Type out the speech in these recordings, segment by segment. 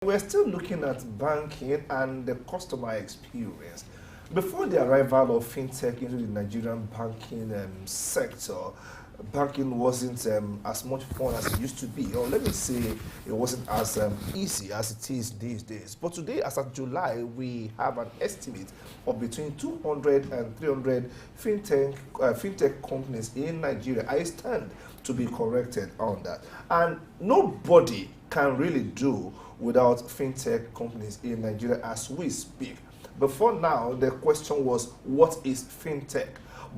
We're still looking at banking and the customer experience. Before the arrival of fintech into the Nigerian banking sector, banking wasn't as much fun as it used to be, or let me say it wasn't as easy as it is these days. But today, as of July, we have an estimate of between 200 and 300 fintech companies in Nigeria. I stand to be corrected on that. And nobody can really do without fintech companies in Nigeria as we speak. Before now, the question was, what is fintech?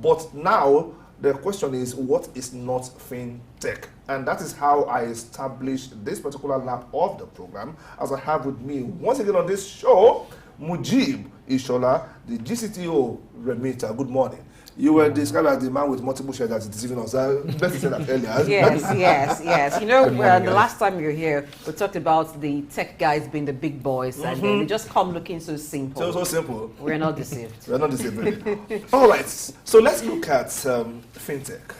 But now, the question is, what is not fintech? And that is how I established this particular lap of the program, as I have with me, once again on this show, Mujib Ishola, the GCTO Remitta. Good morning. You were described as the man with multiple shares that is deceiving us. Let's say that earlier. Yes. You know, the last time you were here, we talked about the tech guys being the big boys, and then they just come looking so simple. So simple. We're not deceived. We're not deceived. All right. So let's look at fintech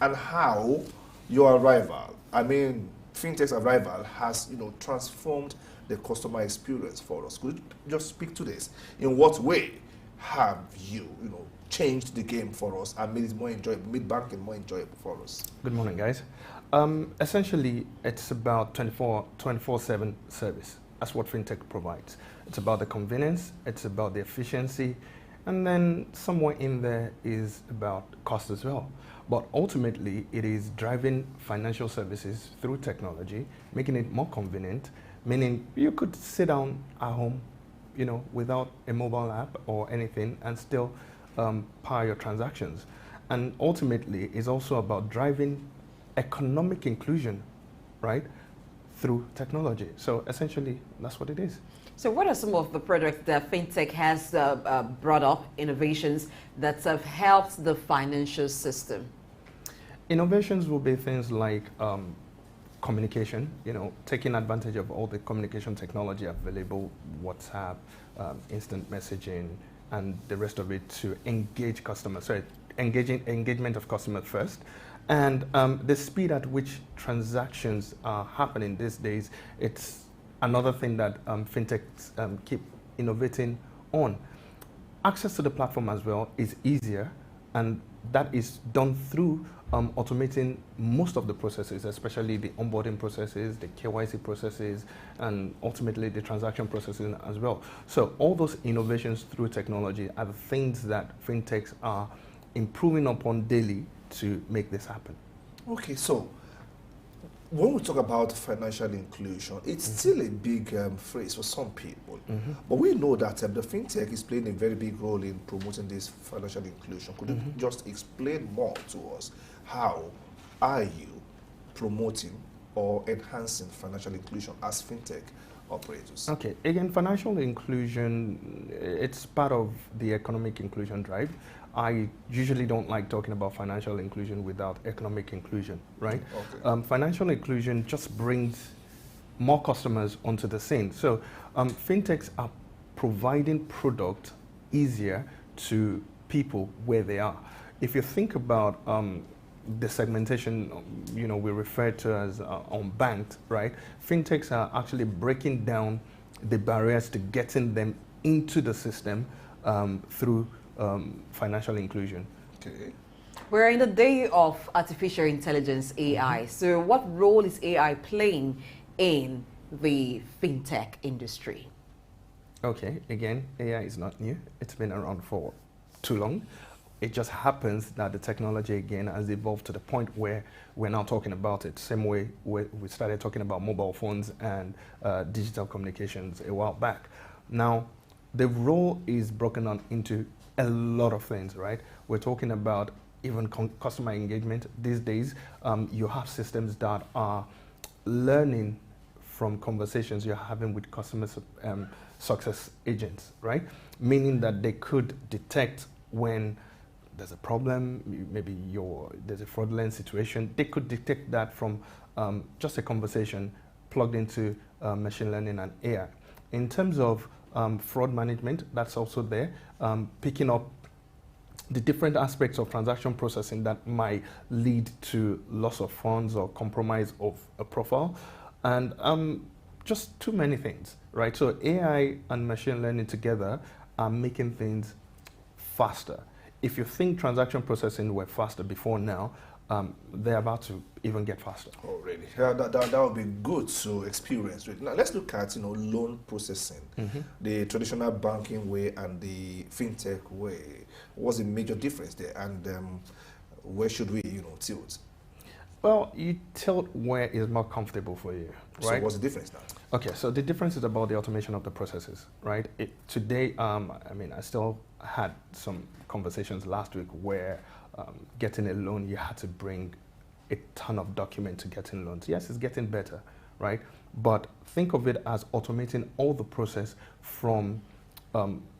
and how your arrival, fintech's arrival has, transformed the customer experience for us. Could you just speak to this? In what way have you, changed the game for us and made it more enjoyable, made banking more enjoyable for us? Good morning, guys. Essentially, it's about 24/7 service. That's what fintech provides. It's about the convenience, it's about the efficiency, and then somewhere in there is about cost as well. But ultimately, it is driving financial services through technology, making it more convenient, meaning you could sit down at home, without a mobile app or anything and still power your transactions. And ultimately, it's also about driving economic inclusion, right, through technology. So essentially, that's what it is. So what are some of the products that fintech has brought up, innovations that have helped the financial system? Innovations will be things like communication, taking advantage of all the communication technology available, WhatsApp, instant messaging, and the rest of it to engage customers. So engagement of customers first. And the speed at which transactions are happening these days, it's another thing that fintechs keep innovating on. Access to the platform as well is easier, and that is done through automating most of the processes, especially the onboarding processes, the KYC processes, and ultimately the transaction processes as well. So all those innovations through technology are the things that fintechs are improving upon daily to make this happen. Okay, so when we talk about financial inclusion, it's still a big phrase for some people. But we know that the fintech is playing a very big role in promoting this financial inclusion. Could you just explain more to us? How are you promoting or enhancing financial inclusion as fintech operators? Okay, again, financial inclusion, it's part of the economic inclusion drive. I usually don't like talking about financial inclusion without economic inclusion, right? Okay. Financial inclusion just brings more customers onto the scene. So fintechs are providing product easier to people where they are. If you think about the segmentation, we refer to as unbanked, right? Fintechs are actually breaking down the barriers to getting them into the system through financial inclusion. Okay. We're in the day of artificial intelligence, AI. So what role is AI playing in the fintech industry? Okay, again, AI is not new. It's been around for too long. It just happens that the technology, again, has evolved to the point where we're now talking about it. Same way we started talking about mobile phones and digital communications a while back. Now, the role is broken down into a lot of things, right? We're talking about even customer engagement. These days, you have systems that are learning from conversations you're having with customer success agents, right? Meaning that they could detect when there's a problem, maybe there's a fraudulent situation. They could detect that from just a conversation plugged into machine learning and AI. In terms of fraud management, that's also there, picking up the different aspects of transaction processing that might lead to loss of funds or compromise of a profile. And just too many things, right? So AI and machine learning together are making things faster. If you think transaction processing were faster before now, they're about to even get faster. Oh, really? Yeah, that would be good to experience. Really. Now, let's look at, loan processing, the traditional banking way and the fintech way. What's the major difference there, and where should we, tilt? Well, you tilt where is more comfortable for you, right? So what's the difference now? Okay, so the difference is about the automation of the processes, right? Today, I still had some conversations last week where getting a loan, you had to bring a ton of document to getting loans. Yes, it's getting better, right? But think of it as automating all the process from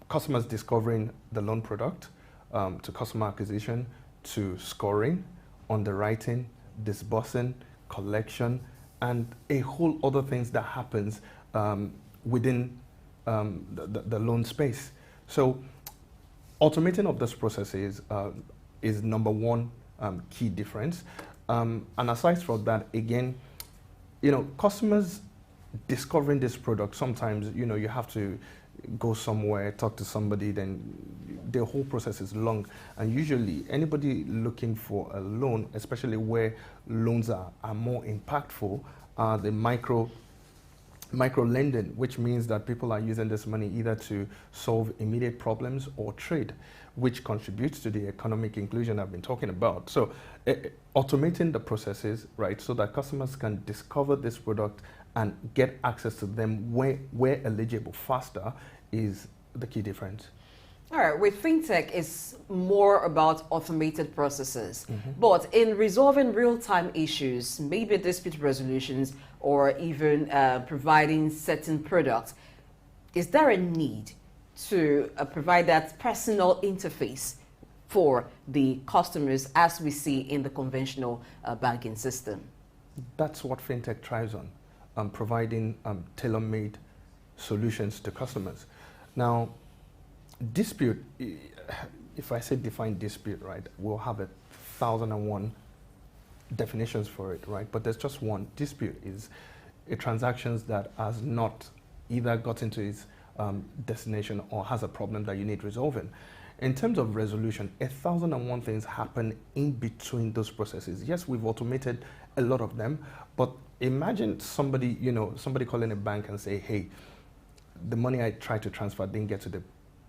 customers discovering the loan product, to customer acquisition, to scoring, underwriting, disbursing, collection, and a whole other things that happens within the loan space. So automating of those processes is number one key difference. And aside from that, again, customers discovering this product, sometimes, you have to go somewhere, talk to somebody, then the whole process is long. And usually anybody looking for a loan, especially where loans are more impactful, are the micro lending, which means that people are using this money either to solve immediate problems or trade, which contributes to the economic inclusion I've been talking about. So automating the processes, right, so that customers can discover this product and get access to them where eligible faster is the key difference. All right, with fintech, it's more about automated processes. But in resolving real-time issues, maybe dispute resolutions, or even providing certain products, is there a need to provide that personal interface for the customers as we see in the conventional banking system? That's what fintech thrives on. Providing tailor-made solutions to customers. Now, dispute, if I say define dispute, right, we'll have 1,001 definitions for it, right? But there's just one. Dispute is a transaction that has not either gotten to its destination or has a problem that you need resolving. In terms of resolution, 1,001 things happen in between those processes. Yes, we've automated a lot of them, but imagine somebody calling a bank and say, hey, the money I tried to transfer didn't get to the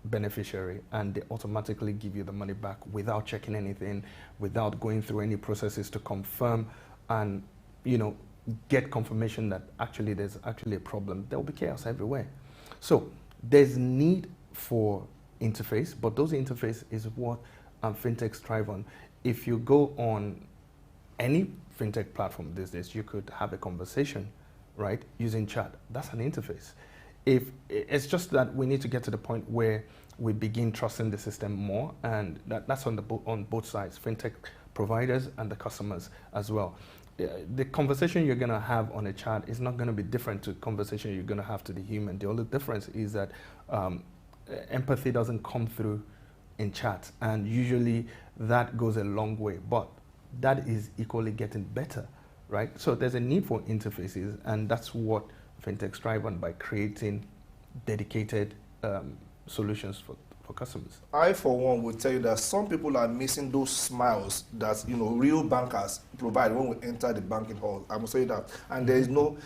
beneficiary, and they automatically give you the money back without checking anything, without going through any processes to confirm and, get confirmation that actually there's actually a problem. There will be chaos everywhere. So there's need for interface, but those interface is what fintechs thrive on. If you go on any fintech platform these days, you could have a conversation, right, using chat. That's an interface. If it's just that we need to get to the point where we begin trusting the system more, and that's on both sides, fintech providers and the customers as well. The conversation you're going to have on a chat is not going to be different to the conversation you're going to have to the human. The only difference is that empathy doesn't come through in chat, and usually that goes a long way, but that is equally getting better, right? So there's a need for interfaces, and that's what fintechs strive on by creating dedicated solutions for customers. I, for one, would tell you that some people are missing those smiles that real bankers provide when we enter the banking hall. I must say that, and there is no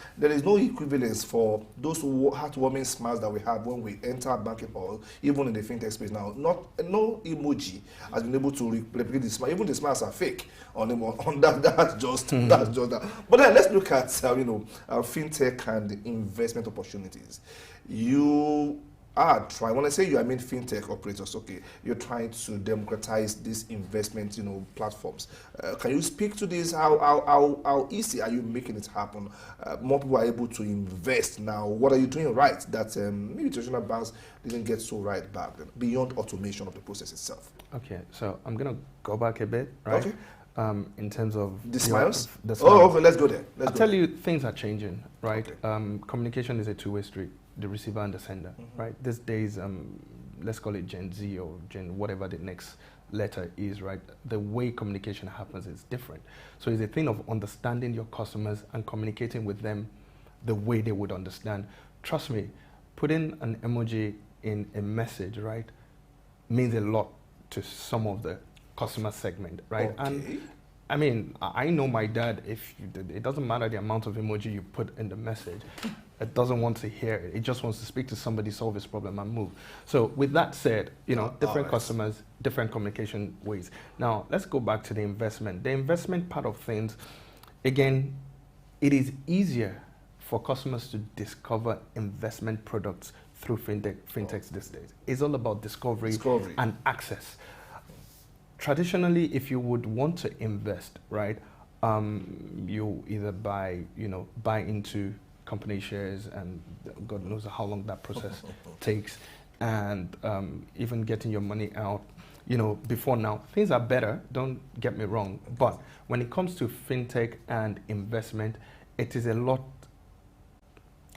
equivalence for those heartwarming smiles that we have when we enter a banking hall, even in the fintech space now. No emoji has been able to replicate the smile. Even the smiles are fake on them. On that, that's just that. But then let's look at fintech and the investment opportunities. You are trying, when I say you, I mean fintech operators, okay, you're trying to democratize these investment, platforms. Can you speak to this? How easy are you making it happen? More people are able to invest now. What are you doing right that maybe traditional banks didn't get so right back then, beyond automation of the process itself? Okay, so I'm going to go back a bit, right? Okay. In terms of the smiles? Oh, okay, let's go there. I'll tell you, things are changing, right? Okay. Communication is a two-way street. The receiver and the sender, right? These days, let's call it Gen Z or Gen whatever the next letter is, right? The way communication happens is different. So it's a thing of understanding your customers and communicating with them the way they would understand. Trust me, putting an emoji in a message, right, means a lot to some of the customer segment, right? Okay. And I mean, I know my dad, it doesn't matter the amount of emoji you put in the message, it doesn't want to hear it. It just wants to speak to somebody, solve his problem, and move. So with that said, different customers, different communication ways. Now, let's go back to the investment. The investment part of things, again, it is easier for customers to discover investment products through fintechs these days. It's all about discovery. And access. Traditionally, if you would want to invest, right, you either buy into company shares, and God knows how long that process takes, and even getting your money out, before now. Things are better, don't get me wrong, but when it comes to fintech and investment, it is a lot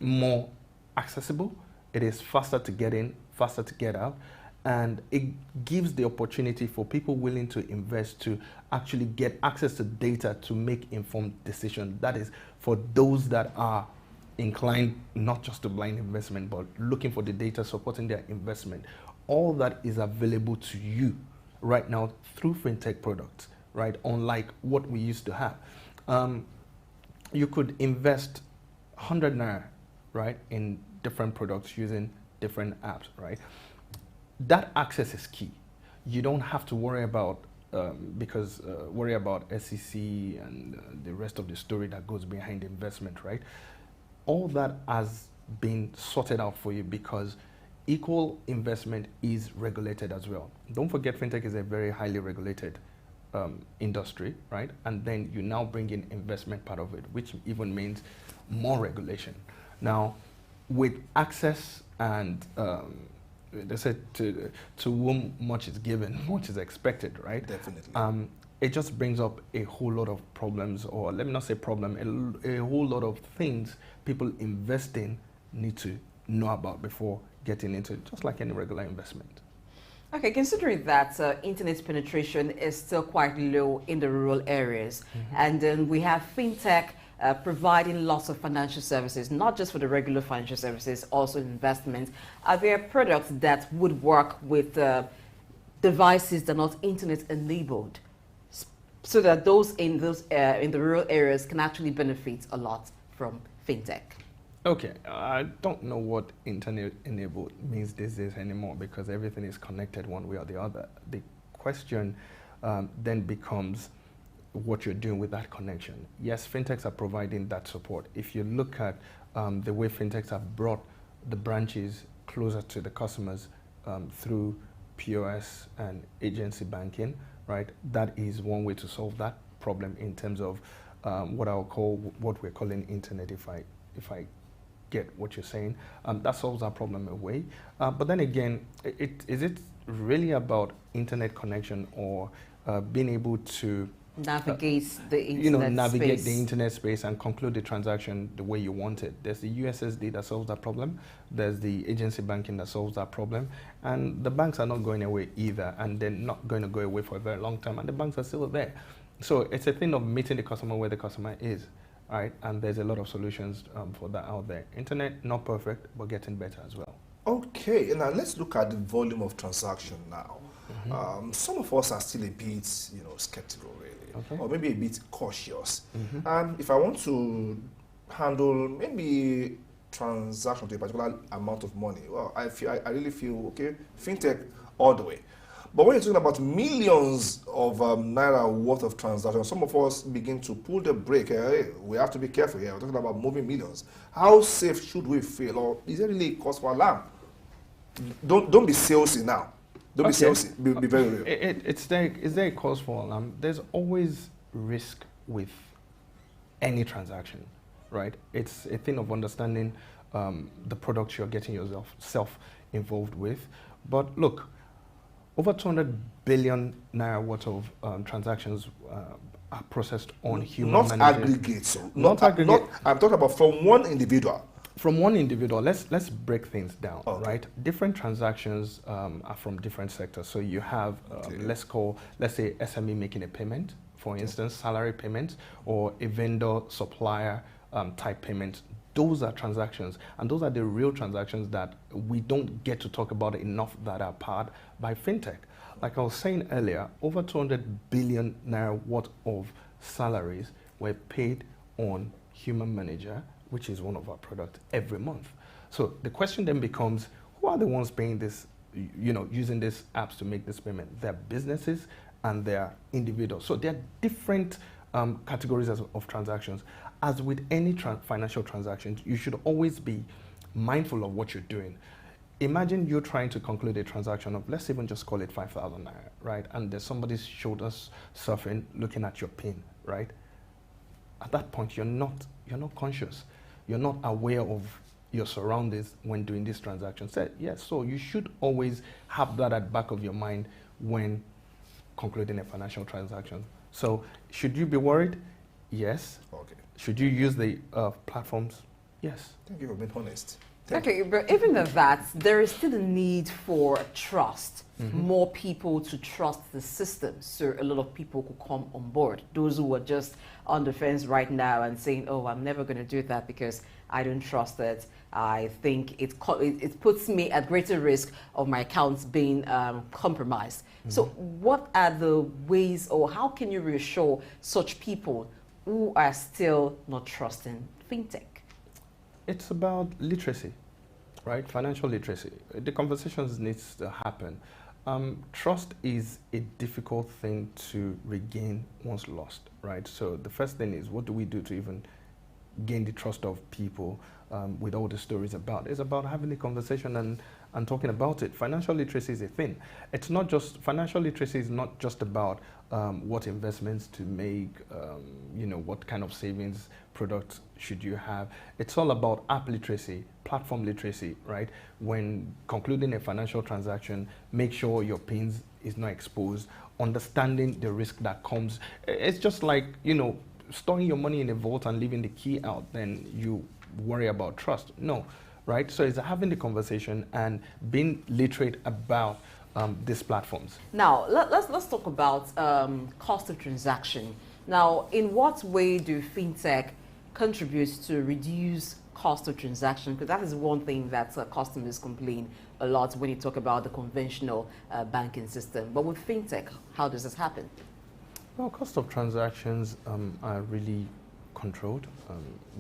more accessible. It is faster to get in, faster to get out, and it gives the opportunity for people willing to invest to actually get access to data to make informed decisions. That is for those that are inclined not just to blind investment, but looking for the data supporting their investment. All that is available to you right now through fintech products, right? Unlike what we used to have. You could invest 100 Naira, right, in different products using different apps, right? That access is key. You don't have to worry about worry about SEC and the rest of the story that goes behind investment, right? All that has been sorted out for you because equal investment is regulated as well. Don't forget, fintech is a very highly regulated industry, right? And then you now bring in investment part of it, which even means more regulation. Now, with access and they said to whom much is given, much is expected, right? Definitely. It just brings up a whole lot of problems, or let me not say problem, a whole lot of things people investing need to know about before getting into it, just like any regular investment. Okay, considering that internet penetration is still quite low in the rural areas, and then we have fintech providing lots of financial services, not just for the regular financial services, also investments. Are there products that would work with devices that are not internet enabled, so that those in the rural areas can actually benefit a lot from fintech? Okay, I don't know what internet enabled means these days anymore, because everything is connected one way or the other. The question then becomes what you're doing with that connection. Yes, fintechs are providing that support. If you look at the way fintechs have brought the branches closer to the customers through POS and agency banking, right? That is one way to solve that problem in terms of what we're calling internet, if I get what you're saying. That solves our problem away. But then again, is it really about internet connection or being able to navigate the internet space. The internet space and conclude the transaction the way you want it? There's the USSD that solves that problem. There's the agency banking that solves that problem. And the banks are not going away either, and they're not going to go away for a very long time, and the banks are still there. So it's a thing of meeting the customer where the customer is, right? And there's a lot of solutions for that out there. Internet, not perfect, but getting better as well. Okay, now let's look at the volume of transaction now. Some of us are still a bit, skeptical, really, or maybe a bit cautious. And if I want to handle maybe transaction to a particular amount of money, well, I really feel okay, fintech all the way. But when you're talking about millions of naira worth of transactions, some of us begin to pull the brake. Hey, we have to be careful here. We're talking about moving millions. How safe should we feel, or is there really a cause for alarm? Don't be salesy now. Don't be salesy. Be very real. Is there a cause for alarm? There's always risk with any transaction, right? It's a thing of understanding the product you're getting yourself involved with. But look, over 200 billion naira worth of transactions are processed on human Not managed. aggregate, so Not aggregate. I'm talking about from one individual. From one individual, let's break things down, right? Different transactions are from different sectors. So you have, let's say SME making a payment, for instance, salary payment, or a vendor supplier type payment. those are transactions, and those are the real transactions that we don't get to talk about enough that are powered by fintech. Like I was saying earlier, over 200 billion naira worth of salaries were paid on Human Manager, which is one of our products, every month. So the question then becomes, who are the ones paying this, using these apps to make this payment? They're businesses and they're individuals. So there are different categories of transactions. As with any financial transactions, you should always be mindful of what you're doing. Imagine you're trying to conclude a transaction of, let's even just call it 5,000 naira, right? And there's somebody's shoulders surfing, looking at your PIN, right? At that point, you're not conscious. You're not aware of your surroundings when doing this transaction. So, yes, so you should always have that at the back of your mind when concluding a financial transaction. So should you be worried? Yes. Okay. Should you use the platforms? Yes. Thank you for being honest. Okay, but even at that, there is still a need for trust. More people to trust the system, so a lot of people could come on board. Those who are just on the fence right now and saying, "Oh, I'm never going to do that because I don't trust it. I think it puts me at greater risk of my accounts being compromised." So, what are the ways, or how can you reassure such people who are still not trusting fintech? It's about literacy, right? Financial literacy. The conversations needs to happen. Trust is a difficult thing to regain once lost, right? So the first thing is, what do we do to even gain the trust of people with all the stories about? It's about having a conversation and talking about it. Financial literacy is a thing. It's not just, financial literacy is not just about what investments to make, what kind of savings products should you have. It's all about app literacy, platform literacy, right? When concluding a financial transaction, make sure your PINs is not exposed, understanding the risk that comes. It's just like, storing your money in a vault and leaving the key out, then you worry about trust. No, right? So it's having the conversation and being literate about these platforms. Now, let's talk about cost of transaction. Now, in what way do fintech contribute to reduce cost of transaction? Because that is one thing that customers complain a lot when you talk about the conventional banking system. But with fintech, how does this happen? Well, cost of transactions are really controlled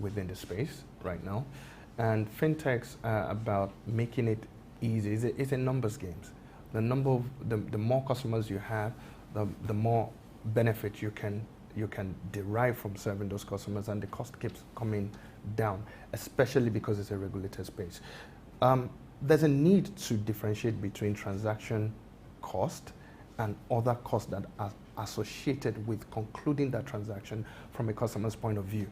within the space right now. And fintechs are about making it easy. It's a numbers game. The more customers you have, the more benefit you can derive from serving those customers, and the cost keeps coming down, especially because it's a regulated space. There's a need to differentiate between transaction cost and other costs that are associated with concluding that transaction from a customer's point of view.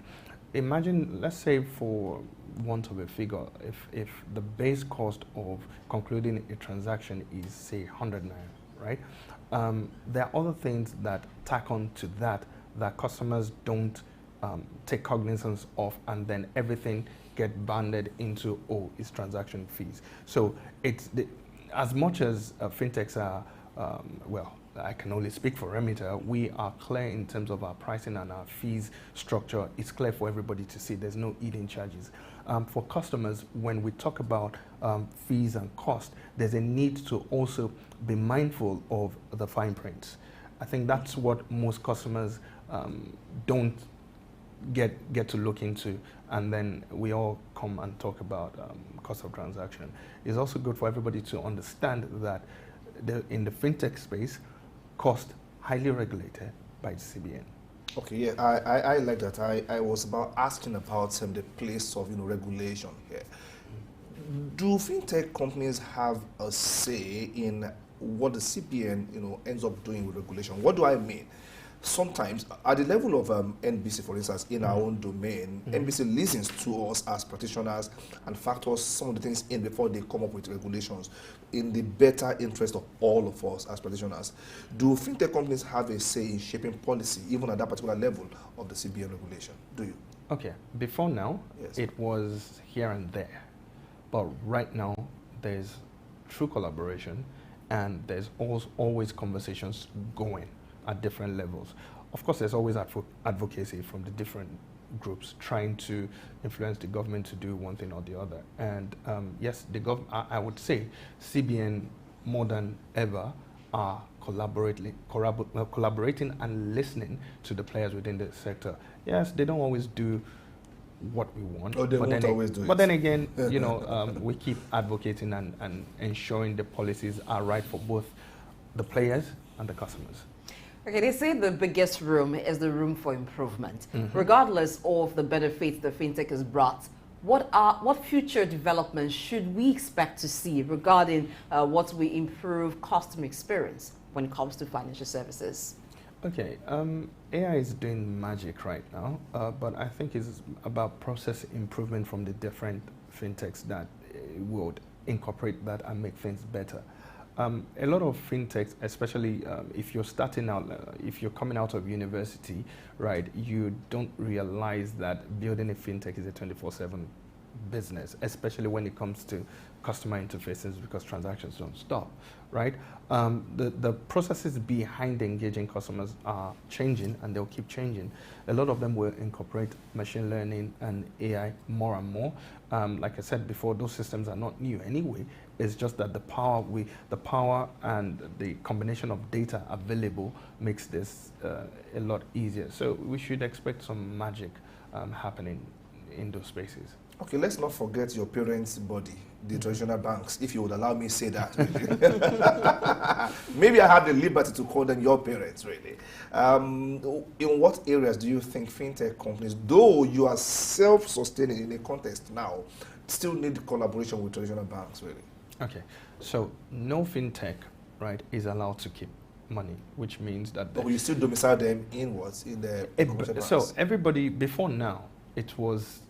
Imagine, let's say, for want of a figure, if the base cost of concluding a transaction is, say, 100 naira, right? There are other things that tack on to that customers don't take cognizance of, and then everything get banded into, it's transaction fees. So it's as much as fintechs are, I can only speak for Remitta, we are clear in terms of our pricing and our fees structure. It's clear for everybody to see. There's no hidden charges. For customers, when we talk about fees and cost, there's a need to also be mindful of the fine print. I think that's what most customers don't get to look into, and then we all come and talk about cost of transaction. It's also good for everybody to understand that in the fintech space, cost highly regulated by the CBN. Okay, yeah, I like that. I was about asking about the place of regulation here. Do fintech companies have a say in what the CBN ends up doing with regulation? What do I mean? Sometimes at the level of NBC, for instance, in our own domain, NBC listens to us as practitioners and factors some of the things in before they come up with regulations in the better interest of all of us as practitioners. Do fintech companies have a say in shaping policy, even at that particular level of the CBN regulation? Do you? Okay, before now, yes, it was here and there. But right now, there's true collaboration, and there's always conversations going at different levels. Of course, there's always advocacy from the different groups trying to influence the government to do one thing or the other. And yes, I would say CBN more than ever are collaborating and listening to the players within the sector. Yes, they don't always do what we want. Or they won't always do it. But then again, you know, we keep advocating and ensuring the policies are right for both the players and the customers. Okay, they say the biggest room is the room for improvement. Regardless of the benefits the fintech has brought, what future developments should we expect to see regarding what we improve customer experience when it comes to financial services? Okay, AI is doing magic right now, but I think it's about process improvement from the different fintechs that would incorporate that and make things better. A lot of fintechs, especially if you're starting out, if you're coming out of university, right, you don't realize that building a fintech is a 24/7 business, especially when it comes to customer interfaces, because transactions don't stop, right? The processes behind engaging customers are changing, and they'll keep changing. A lot of them will incorporate machine learning and AI more and more. Like I said before, those systems are not new anyway. It's just that the power and the combination of data available makes this a lot easier. So we should expect some magic happening in those spaces. Okay, let's not forget your parents' body, the traditional banks, if you would allow me to say that. Maybe I have the liberty to call them your parents, really. In what areas do you think fintech companies, though you are self-sustaining in a context now, still need collaboration with traditional banks, really? Okay, so no fintech, right, is allowed to keep money, which means that... But you still domicile them inwards in the commercial banks. So everybody, before now, it was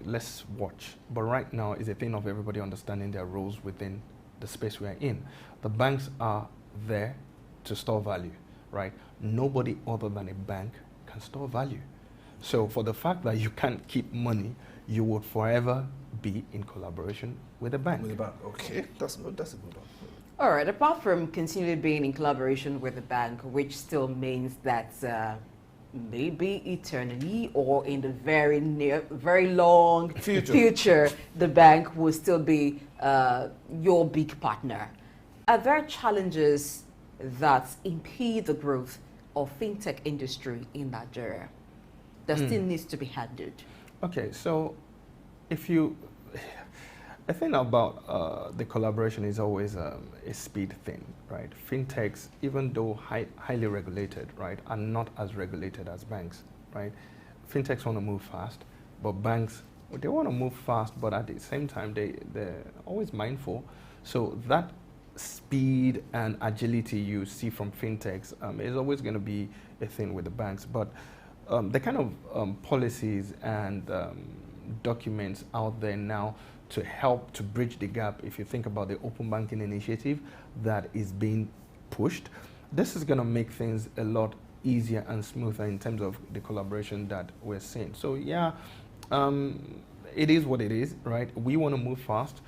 let's watch, but right now is a thing of everybody understanding their roles within the space we are in. The banks are there to store value, right? Nobody other than a bank can store value. So for the fact that you can't keep money, you would forever be in collaboration with a bank. With a bank, okay, that's a good one. All right, apart from continually being in collaboration with the bank, which still means that maybe eternally or in the very long future, the bank will still be your big partner. Are there challenges that impede the growth of fintech industry in Nigeria that still needs to be handled? Okay, so I think about the collaboration is always a speed thing, right? Fintechs, even though highly regulated, right, are not as regulated as banks, right? Fintechs want to move fast, but banks, they want to move fast, but at the same time, they're always mindful. So that speed and agility you see from fintechs is always going to be a thing with the banks. But the kind of policies and documents out there now to help to bridge the gap, if you think about the open banking initiative that is being pushed, this is going to make things a lot easier and smoother in terms of the collaboration that we're seeing. So yeah, it is what it is, right? We want to move fast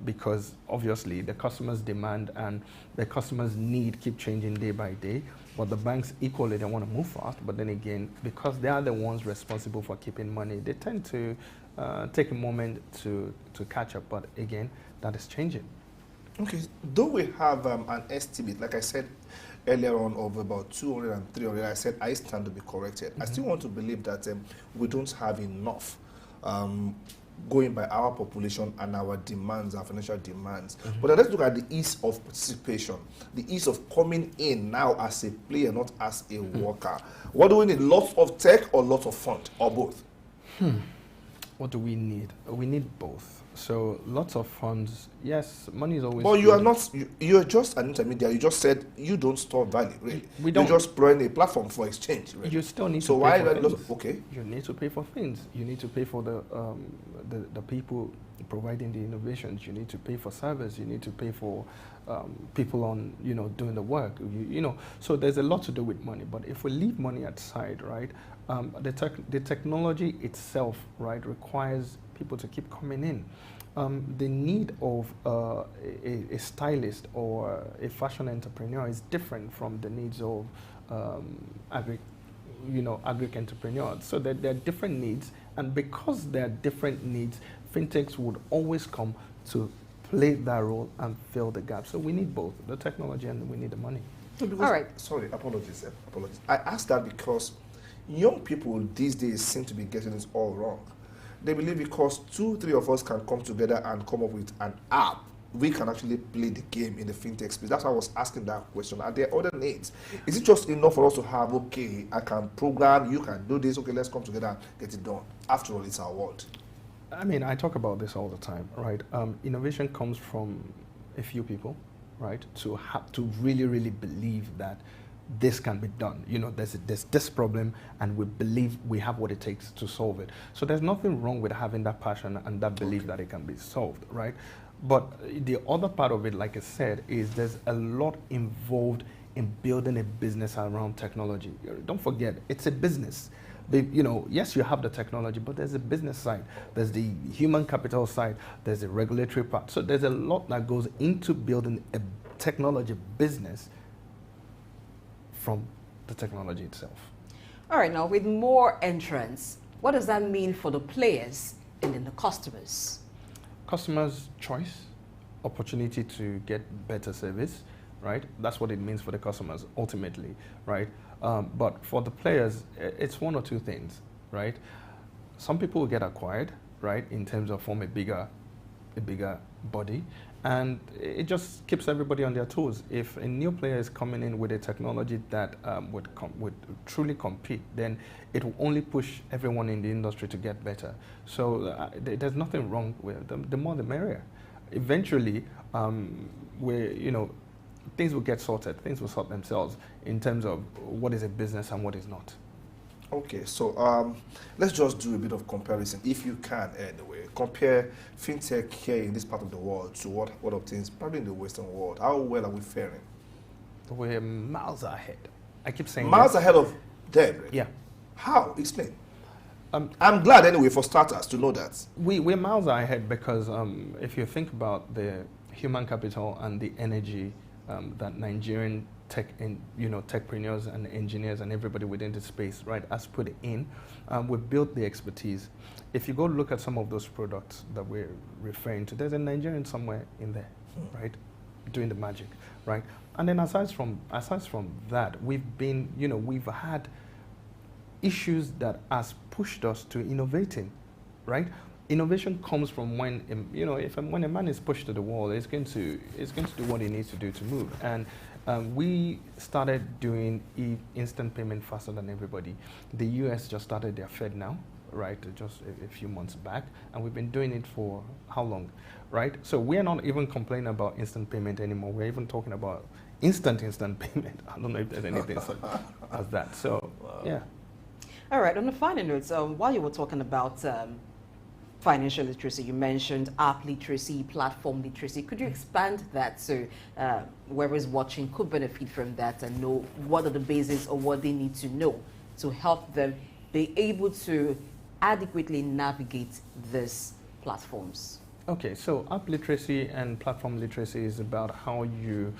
because obviously the customers' demand and the customers' need keep changing day by day. But the banks equally, they want to move fast. But then again, because they are the ones responsible for keeping money, they tend to take a moment to catch up. But again, that is changing. Okay, though we have an estimate, like I said earlier on, of about 200 and 300, I said I stand to be corrected. I still want to believe that we don't have enough going by our population and our demands, our financial demands. But let's look at the ease of participation, the ease of coming in now as a player, not as a worker. What do we need? Lots of tech or lots of fund, or both? What do we need? We need both. So lots of funds. Yes, money is always. But you are not. You're just an intermediary. You just said you don't store value. Really, we don't. You're just providing a platform for exchange. Really. You still need. So to why? pay for things. Okay. You need to pay for things. You need to pay for the people providing the innovations. You need to pay for servers. You need to pay for people on doing the work. So there's a lot to do with money. But if we leave money aside, right, the technology itself, right, requires people to keep coming in. The need of a stylist or a fashion entrepreneur is different from the needs of agri entrepreneurs. So there are different needs, and because there are different needs, fintechs would always come to play that role and fill the gap. So we need both the technology and we need the money. No, because, All right. Sorry, apologies. I asked that because young people these days seem to be getting this all wrong. They believe because 2-3 of us can come together and come up with an app, we can actually play the game in the fintech space. That's why I was asking that question. Are there other needs? Is it just enough for us to have, okay, I can program, you can do this, okay, let's come together and get it done? After all, it's our world. I mean, I talk about this all the time, right? Innovation comes from a few people, right? To have to really, really believe that this can be done. There's this problem, and we believe we have what it takes to solve it. So there's nothing wrong with having that passion and that belief that it can be solved, right? But the other part of it, like I said, is there's a lot involved in building a business around technology. Don't forget, it's a business. Yes, you have the technology, but there's a business side. There's the human capital side. There's the regulatory part. So there's a lot that goes into building a technology business from the technology itself. All right, now with more entrants, what does that mean for the players and then the customers? Customers' choice, opportunity to get better service, right? That's what it means for the customers ultimately, right? But for the players, it's one or two things, right? Some people will get acquired, right, in terms of form a bigger body, and it just keeps everybody on their toes. If a new player is coming in with a technology that would truly compete, then it will only push everyone in the industry to get better. So there's nothing wrong with them. The more the merrier. Eventually, things will get sorted. Things will sort themselves in terms of what is a business and what is not. Okay, so let's just do a bit of comparison, if you can anyway. Compare fintech here in this part of the world to what obtains probably in the Western world. How well are we faring? We're miles ahead. I keep saying miles this. ahead of them? Really? Yeah. How? Explain. I'm glad anyway for starters to know that. We're miles ahead because if you think about the human capital and the energy that Nigerian techpreneurs and engineers and everybody within the space, right, has put in, we've built the expertise. If you go look at some of those products that we're referring to, there's a Nigerian somewhere in there, right, doing the magic, right? And then aside from that, we've had issues that has pushed us to innovating, right? Innovation comes from when when a man is pushed to the wall, it's going to do what he needs to do to move. And we started doing instant payment faster than everybody. The US just started their Fed now, right? Just a few months back, and we've been doing it for how long, right? So we're not even complaining about instant payment anymore. We're even talking about instant payment. I don't know if there's anything such as that. So yeah. All right. On the final notes, while you were talking about financial literacy, you mentioned app literacy, platform literacy. Could you expand that so whoever is watching could benefit from that and know what are the basics or what they need to know to help them be able to adequately navigate these platforms? Okay, so app literacy and platform literacy is about how you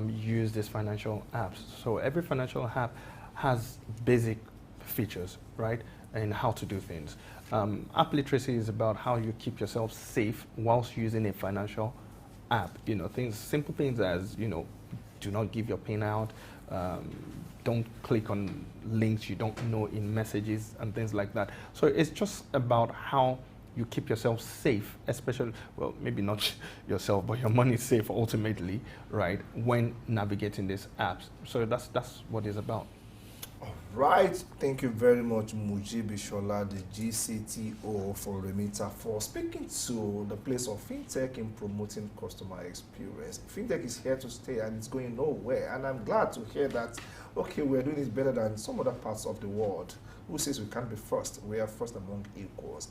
use these financial apps. So every financial app has basic features, right, and how to do things. App literacy is about how you keep yourself safe whilst using a financial app. Simple things as, do not give your PIN out, don't click on links you don't know in messages and things like that. So it's just about how you keep yourself safe, especially, well, maybe not yourself, but your money safe ultimately, right, when navigating these apps. So that's what it's about. All right. Thank you very much, Mujib Ishola, the GCTO for Remitta, for speaking to the place of fintech in promoting customer experience. Fintech is here to stay and it's going nowhere. And I'm glad to hear that, okay, we're doing it better than some other parts of the world. Who says we can't be first? We are first among equals.